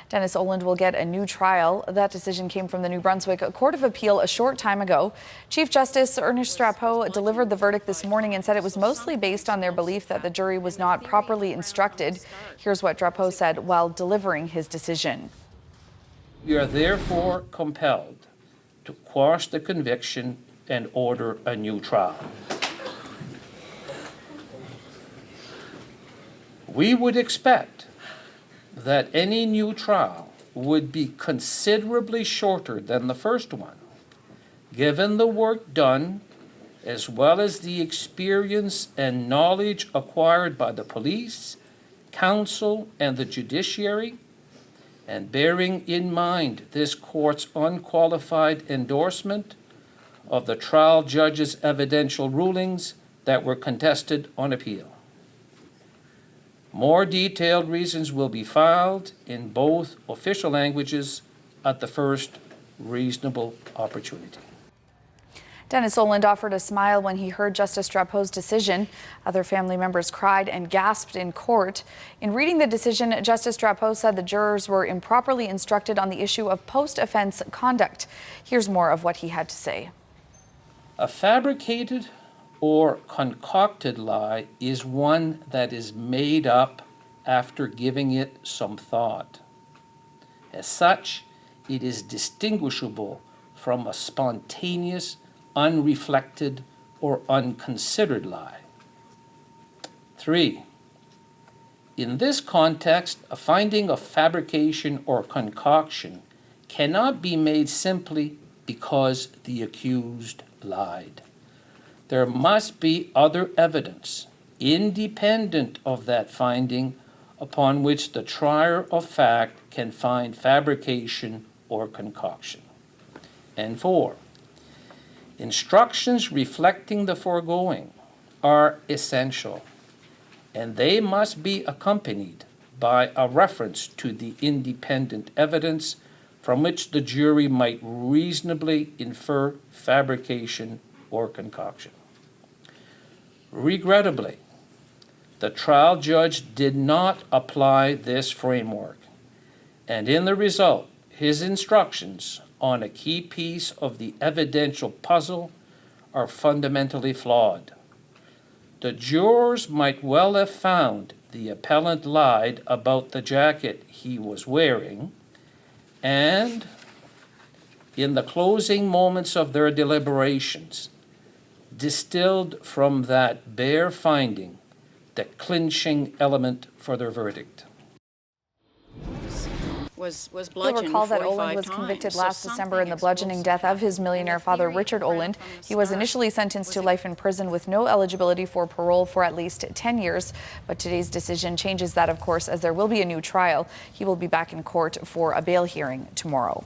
Dennis Oland will get a new trial. That decision came from the New Brunswick Court of Appeal a short time ago. Chief Justice ERNEST DRAPEAU delivered the verdict this morning and said it was mostly based on their belief that the jury was not properly instructed. Here's what DRAPEAU said while delivering his decision. We are therefore compelled to quash the conviction and order a new trial. We would expect that any new trial would be considerably shorter than the first one, given the work done as well as the experience and knowledge acquired by the police, counsel, and the judiciary, and bearing in mind this court's unqualified endorsement of the trial judge's evidential rulings that were contested on appeal. More detailed reasons will be filed in both official languages at the first reasonable opportunity. Dennis Oland offered a smile when he heard Justice DRAPEAU's decision. Other family members cried and gasped in court. In reading the decision, Justice DRAPEAU said the jurors were improperly instructed on the issue of post-offense conduct. Here's more of what he had to say. A fabricated or concocted lie is one that is made up after giving it some thought. As such, it is distinguishable from a spontaneous, unreflected, or unconsidered lie. 3. In this context, a finding of fabrication or concoction cannot be made simply because the accused lied. There must be other evidence, independent of that finding, upon which the trier of fact can find fabrication or concoction. And 4, instructions reflecting the foregoing are essential, and they must be accompanied by a reference to the independent evidence from which the jury might reasonably infer fabrication or concoction. Regrettably, the trial judge did not apply this framework, and in the result, his instructions on a key piece of the evidential puzzle are fundamentally flawed. The jurors might well have found the appellant lied about the jacket he was wearing, and in the closing moments of their deliberations, distilled from that bare finding the clinching element for their verdict. Was You'll bludgeoned recall that 45 Oland was times. convicted So last December in the something bludgeoning death of his millionaire father, Richard Oland. He was initially sentenced to life in prison with no eligibility for parole for at least 10 years. But today's decision changes that, of course, as there will be a new trial. He will be back in court for a bail hearing tomorrow.